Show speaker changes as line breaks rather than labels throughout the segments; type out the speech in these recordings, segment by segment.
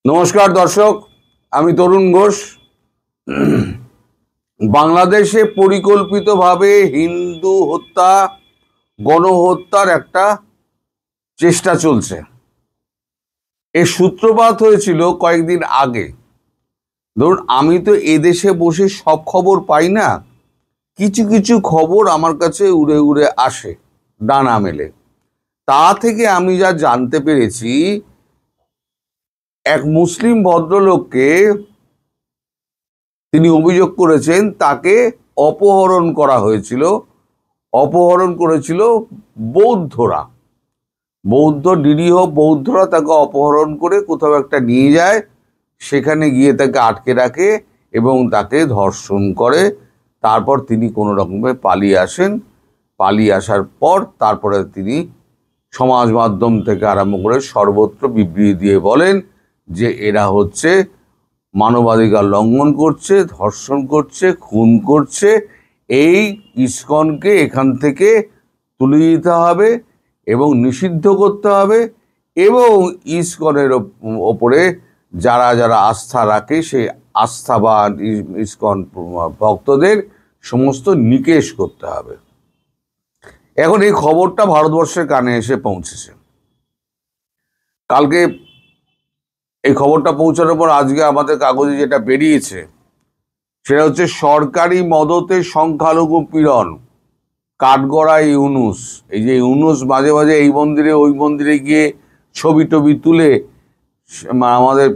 নমস্কার দর্শক, আমি তরুণ ঘোষ। বাংলাদেশে পরিকল্পিতভাবে হিন্দু হত্যা, গণহত্যার একটা চেষ্টা চলছে। এর সূত্রপাত হয়েছিল কয়েকদিন আগে। ধরুন, আমি তো এদেশে বসে সব খবর পাই না, কিছু কিছু খবর আমার কাছে উড়ে উড়ে আসে ডানা মেলে। তা থেকে আমি যা জানতে পেরেছি, এক মুসলিম ভদ্রলোককে তিনি অভিযোগ করেছেন তাকে অপহরণ করা হয়েছিল। অপহরণ করেছিল বৌদ্ধরা, নিরীহ বৌদ্ধরা তাকে অপহরণ করে কোথাও একটা নিয়ে যায়, সেখানে গিয়ে তাকে আটকে রাখে এবং তাকে ধর্ষণ করে। তারপর তিনি কোনো রকমে পালিয়ে আসেন। পালিয়ে আসার পর তারপরে তিনি সমাজ মাধ্যম থেকে আরম্ভ করে সর্বত্র বিবৃতি দিয়ে বলেন যে এরা হচ্ছে মানবাধিকার লঙ্ঘন করছে, ধর্ষণ করছে, খুন করছে। এই ইসকনকে এখান থেকে তুলে দিতে হবে এবং নিষিদ্ধ করতে হবে, এবং ইসকনের ওপরে যারা যারা আস্থা রাখে সেই আস্থাবান ইসকন ভক্তদের সমস্ত নিকেশ করতে হবে। এখন এই খবরটা ভারতবর্ষের কানে এসে পৌঁছেছে। কালকে এই খবরটা পৌঁছানোর পর আজকে আমাদের কাগজে যেটা বেরিয়েছে সেটা হচ্ছে সরকারি মদতে সংখ্যালঘু পীড়ন, কাঠগড়ায় ইউনুস। এই যে ইউনুস মাঝে মাঝে এই মন্দিরে ওই মন্দিরে গিয়ে ছবি টবি তুলে আমাদের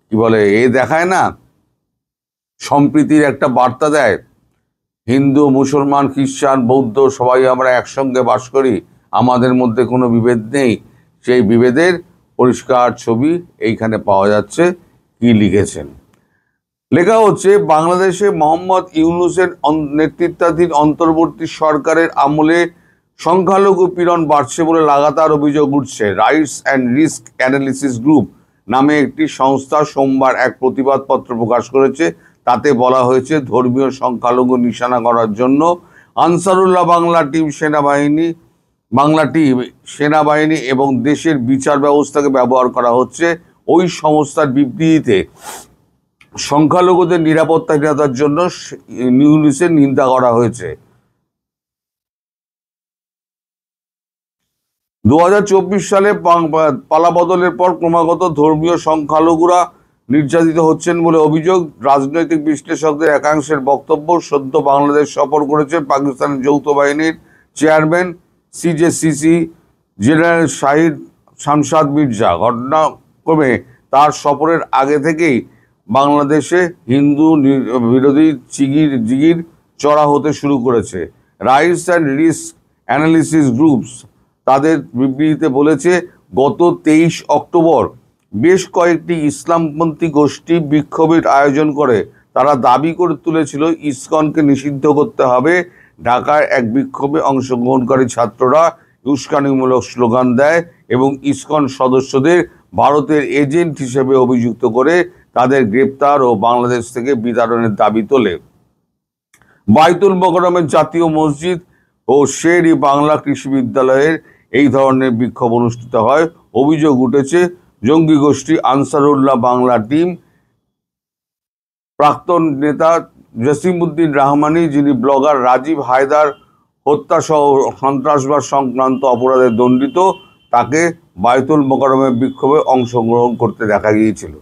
কি বলে দেখায় না, সম্প্রীতির একটা বার্তা দেয়। হিন্দু, মুসলমান, খ্রিস্টান, বৌদ্ধ সবাই আমরা একসঙ্গে বাস করি, আমাদের মধ্যে কোনো বিভেদ নেই। সেই বিভেদের পরিষ্কার ছবি এইখানে পাওয়া যাচ্ছে। কি লিখেছেন? লেখা হচ্ছে, বাংলাদেশে মোহাম্মদ ইউনুসের নেতৃত্বাধীন অন্তর্বর্তী সরকারের আমলে সংখ্যালঘু পীড়ন বাড়ছে বলে লাগাতার অভিযোগ উঠছে। Rights and risk analysis group নামে একটি সংস্থা সোমবার এক প্রতিবাদপত্র প্রকাশ করেছে। তাতে বলা হয়েছে, ধর্মীয় সংখ্যালঘু নিশানা করার জন্য আনসারুল্লাহ বাংলা টিম সেনাবাহিনী এবং দেশের বিচার ব্যবস্থাকে ব্যবহার করা হচ্ছে। ওই সংস্থার বিবৃতিতে সংখ্যালঘুদের নিরাপত্তাহীনতার জন্য ইউনুসের নিন্দা করা হয়েছে। 2024 সালে পালাবদলের পর ক্রমাগত ধর্মীয় সংখ্যালঘুরা নির্যাতিত হচ্ছেন বলে অভিযোগ। রাজনৈতিক বিশ্লেষকদের একাংশের বক্তব্য, সদ্য বাংলাদেশ সফর করেছে পাকিস্তানের যৌথ বাহিনীর চেয়ারম্যান সিজেসিসি জেনারেল শাহিদ শামশাদ মির্জা। ঘটনাক্রমে তার সফরের আগে থেকেই বাংলাদেশে হিন্দু বিরোধী জিগির চড়া হতে শুরু করেছে। Rights and risk analysis groups তাদের বিবৃতিতে বলেছে, গত 23 অক্টোবর বেশ কয়েকটি ইসলামপন্থী গোষ্ঠী বিক্ষোভের আয়োজন করে। তারা দাবি করে তুলেছিল ইসকনকে নিষিদ্ধ করতে হবে। ঢাকায় এক বিক্ষোভে অংশগ্রহণকারী ছাত্ররা উস্কানিমূলক স্লোগান দেয় এবং ইসকন সদস্যদের ভারতের এজেন্ট হিসেবে অভিযুক্ত করে তাদের গ্রেপ্তার ও বাংলাদেশ থেকে বিতাড়নের দাবি তোলে। বাইতুল মোকাররমের জাতীয় মসজিদ ও শের-ই বাংলা কৃষি বিদ্যালয়ের এই ধরনের বিক্ষোভ অনুষ্ঠিত হয়। অভিযোগ উঠেছে, জঙ্গি গোষ্ঠী আনসারুল্লাহ বাংলা টিম প্রাক্তন নেতা জসিমউদ্দিন রহমানি, যিনি ব্লগার রাজীব হায়দার হত্যা সহ সন্ত্রাসবাদ সংক্রান্ত অপরাধে দণ্ডিত, তাকে বাইতুল মোকাররমের বিক্ষোভে অংশগ্রহণ করতে দেখা গিয়েছিল।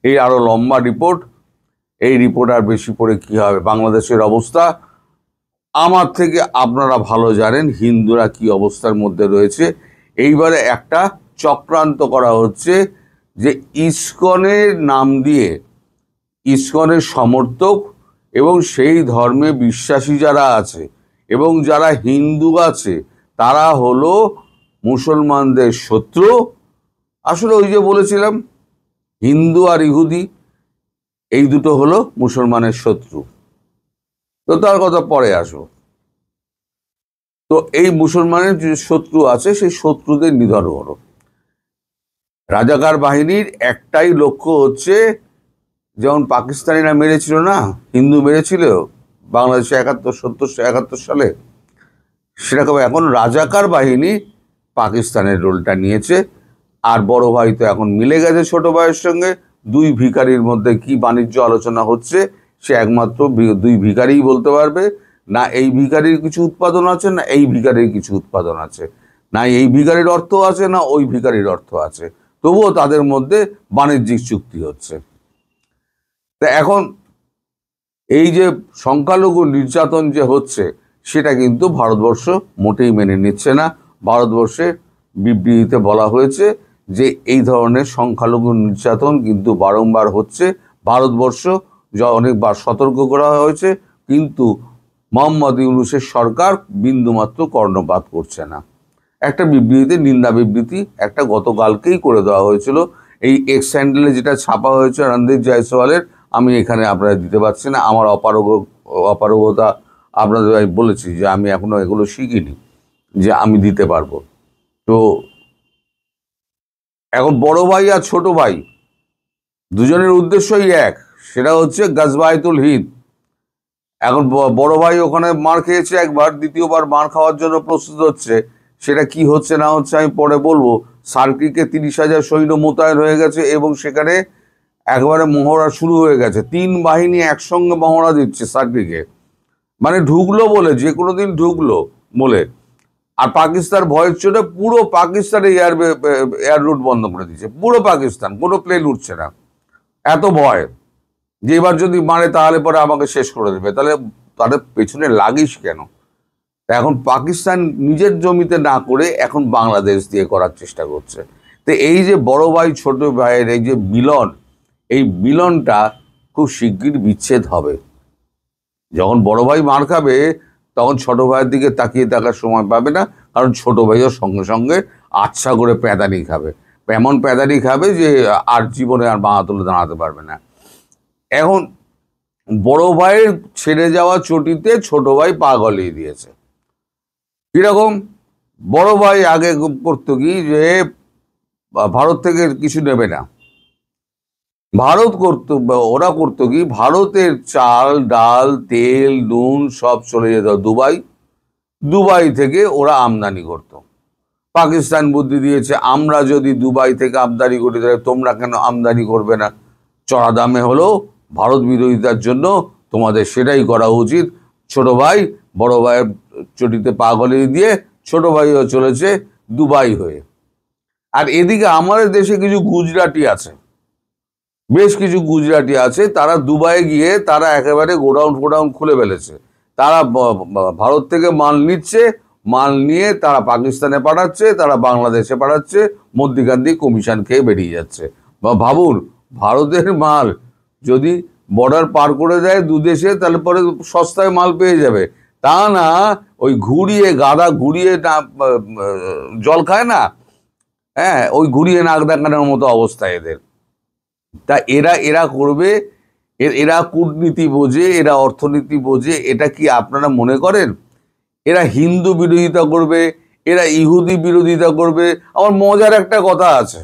এই আরো লম্বা রিপোর্ট। এই রিপোর্ট আর বেশি পড়ে কি হবে? বাংলাদেশের অবস্থা আমার থেকে আপনারা ভালো জানেন হিন্দুরা কি অবস্থার মধ্যে রয়েছে। এইবারে একটা চক্রান্ত করা হচ্ছে যে ইসকনের নাম দিয়ে ইসকনের সমর্থক এবং সেই ধর্মে বিশ্বাসী যারা আছে এবং যারা হিন্দু আছে তারা হলো মুসলমানদের শত্রু। আসলে ওই যে বলেছিলাম, হিন্দু আর ইহুদি এই দুটো হলো মুসলমানের শত্রু। তো তার কথা পরে আসো। তো এই মুসলমানের যে শত্রু আছে সেই শত্রুদের নিধন করো। রাজাকার বাহিনীর একটাই লক্ষ্য হচ্ছে, যেমন পাকিস্তানিরা মেরেছিল না, হিন্দু মেরেছিল বাংলাদেশে 71 সালে, সেরকম এখন রাজাকার বাহিনী পাকিস্তানের রোলটা নিয়েছে। আর বড় ভাই তো এখন মিলে গেছে ছোট ভাইয়ের সঙ্গে। দুই ভিখারির মধ্যে কি বাণিজ্য আলোচনা হচ্ছে সে একমাত্র দুই ভিখারিই বলতে পারবে। না এই ভিখারির কিছু উৎপাদন আছে, না এই ভিখারির কিছু উৎপাদন আছে, না এই ভিখারির অর্থ আছে, না ওই ভিখারির অর্থ আছে, তবুও তাদের মধ্যে বাণিজ্যিক চুক্তি হচ্ছে। তা এখন এই যে সংখ্যালঘু নির্যাতন যে হচ্ছে সেটা কিন্তু ভারতবর্ষ মোটেই মেনে নিচ্ছে না। ভারতবর্ষে বিবৃতিতে বলা হয়েছে যে এই ধরনের সংখ্যালঘু নির্যাতন কিন্তু বারংবার হচ্ছে। ভারতবর্ষ যা অনেকবার সতর্ক করা হয়েছে, কিন্তু মোহাম্মদ ইউনূসের সরকার বিন্দুমাত্র কর্ণপাত করছে না। একটা বিবৃতিতে নিন্দা বিবৃতি একটা গতকালকেই করে দেওয়া হয়েছিল। এই এক্স হ্যান্ডেলে যেটা ছাপা হয়েছে রণদীপ জয়সওয়ালের, আমি এখানে আপনারা দিতে পারছি না, আমার অপারগতা আপনাদের আমি বলেছি যে আমি এখনো এগুলো শিখিনি যে আমি দিতে পারবো। তো এখন বড় ভাই আর ছোট ভাই দুজনের উদ্দেশ্যই এক, সেটা হচ্ছে গাজবায়তুল হিন্দ। এখন বড় ভাই ওখানে মার খেয়েছে একবার, দ্বিতীয়বার মার খাওয়ার জন্য প্রস্তুত হচ্ছে। সেটা কি হচ্ছে না হচ্ছে আমি পরে বলবো। সার্কিকে 30,000 সৈন্য মোতায়েন হয়ে গেছে এবং সেখানে একবারে মহড়া শুরু হয়ে গেছে। 3 বাহিনী একসঙ্গে মহড়া দিচ্ছে সার্কিকে, মানে ঢুকলো বলে, যে কোনো দিন ঢুকলো বলে। আর পাকিস্তান ভয়ের চোটে পুরো পাকিস্তানে এয়ার রুট বন্ধ করে দিচ্ছে, পুরো পাকিস্তান, কোনো প্লেন উঠছে না, এত ভয় যে এবার যদি মারে তাহলে পরে আমাকে শেষ করে দেবে। তাহলে তাদের পেছনে লাগিস কেন? এখন পাকিস্তান নিজের জমিতে না করে এখন বাংলাদেশ দিয়ে করার চেষ্টা করছে। তো এই যে বড় ভাই ছোট ভাইয়ের এই যে মিলন, এই মিলনটা খুব শিগগির বিচ্ছেদ হবে। যখন বড় ভাই মার খাবে তখন ছোট ভাইয়ের দিকে তাকিয়ে থাকার সময় পাবে না, কারণ ছোট ভাইও সঙ্গে সঙ্গে আচ্ছা করে প্যাদানি খাবে, এমন প্যাদানি খাবে যে আর জীবনে আর বাঁ তুলে দাঁড়াতে পারবে না। এখন বড় ভাইয়ের ছেড়ে যাওয়া চটিতে ছোট ভাই পা গলিয়ে দিয়েছে। কিরকম? বড় ভাই আগে করতো কি, যে ভারত থেকে কিছু নেবে না, ভারত করতো, ওরা করতো কি, ভারতের চাল ডাল তেল নুন সব চলে যেত দুবাই, দুবাই থেকে ওরা আমদানি করত। পাকিস্তান বুদ্ধি দিয়েছে, আমরা যদি দুবাই থেকে আমদানি করি তাহলে তোমরা কেন আমদানি করবে না? চড়া দামে হলেও ভারত বিরোধিতার জন্য তোমাদের সেটাই করা উচিত। ছোট ভাই বড় ভাইয়ের চটিতে পা গলিয়ে দিয়ে ছোট ভাইও চলেছে দুবাই হয়ে। আর এদিকে আমাদের দেশে কিছু গুজরাটি আছে, বেশ কিছু গুজরাটি আছে, তারা দুবাই গিয়ে তারা একেবারে গোডাউন খুলে ফেলেছে। তারা ভারত থেকে মাল নিচ্ছে, মাল নিয়ে তারা পাকিস্তানে পাঠাচ্ছে, তারা বাংলাদেশে পাঠাচ্ছে, মধ্যিখান দিয়ে কমিশন খেয়ে বেরিয়ে যাচ্ছে। বা ভাবুন, ভারতের মাল যদি বর্ডার পার করে দেয় দুদেশে, তাহলে পরে সস্তায় মাল পেয়ে যাবে। তা না, ওই ঘুরিয়ে গাদা ঘুরিয়ে না জল খায় না, হ্যাঁ, ওই ঘুরিয়ে নাক দেখানোর মতো অবস্থা এদের। তা এরা করবে, এরা কূটনীতি বোঝে, এরা অর্থনীতি বোঝে। এটা কি আপনারা মনে করেন এরা হিন্দু বিরোধিতা করবে, এরা ইহুদি বিরোধিতা করবে? আমার মজার একটা কথা আছে,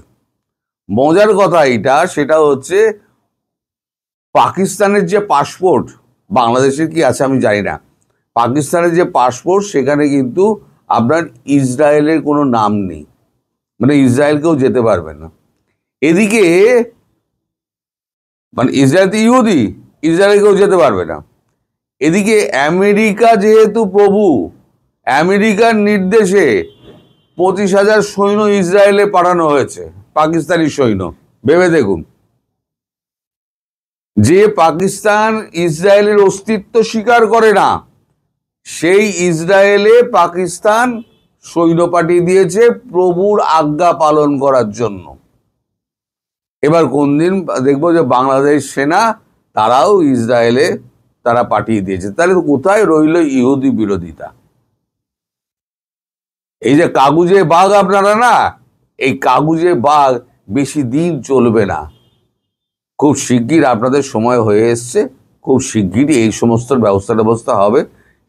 মজার কথা এইটা, সেটা হচ্ছে পাকিস্তানের যে পাসপোর্ট, বাংলাদেশের কি আছে আমি জানি না, পাকিস্তানের যে পাসপোর্ট সেখানে কিন্তু আপনার ইসরায়েলের কোনো নাম নেই, মানে ইসরায়েলকেও যেতে পারবে না। এদিকে মানে ইসরায়েল তো ইহুদি, ইসরায়েলকেও যেতে পারবে না। এদিকে আমেরিকা যেহেতু প্রভু, আমেরিকার নির্দেশে 25,000 সৈন্য ইসরায়েলে পাঠানো হয়েছে, পাকিস্তানি সৈন্য। ভেবে দেখুন, যে পাকিস্তান ইসরায়েলের অস্তিত্ব স্বীকার করে না, সেই ইসরায়েলে পাকিস্তান সৈন্য পাঠিয়ে দিয়েছে প্রভুর আজ্ঞা পালন করার জন্য। এবার কোন দিন দেখবো যে বাংলাদেশ সেনা তারাও ইসরায়েলে তারা পাঠিয়ে দিয়েছে। তাহলে কোথায় রইল ইহুদি বিরোধিতা? এই যে কাগুজে বাঘ আপনারা না, এই কাগুজে বাঘ বেশি দিন চলবে না। খুব শিগগির আপনাদের সময় হয়ে এসছে, খুব শিগগিরই এই সমস্ত ব্যবস্থা হবে।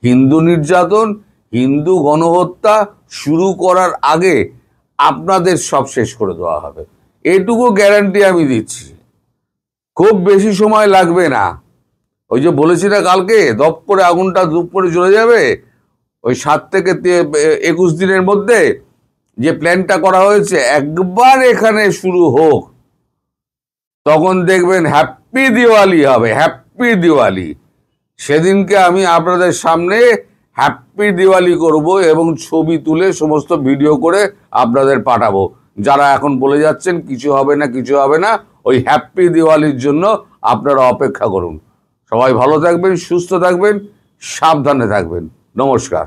হিন্দু নির্যাতন, হিন্দু গণহত্যা শুরু করার আগে আপনাদের সব শেষ করে দেওয়া হবে, এটুকু গ্যারান্টি আমি দিচ্ছি। খুব বেশি সময় লাগবে না। ওই যে বলেছি না কালকে, দপ করে আগুনটা ধূপ করে চলে যাবে, ওই 7 থেকে 21 দিনের মধ্যে যে প্ল্যানটা করা হয়েছে একবার এখানে শুরু হোক, তখন দেখবেন হ্যাপি দিওয়ালি হবে, হ্যাপি দিওয়ালি। সেদিনকে আমি আপনাদের সামনে হ্যাপি দিওয়ালি করব এবং ছবি তুলে সমস্ত ভিডিও করে আপনাদের পাঠাবো। যারা এখন বলে যাচ্ছেন কিছু হবে না কিছু হবে না, ওই হ্যাপি দিওয়ালির জন্য আপনারা অপেক্ষা করুন। সবাই ভালো থাকবেন, সুস্থ থাকবেন, সাবধানে থাকবেন। নমস্কার।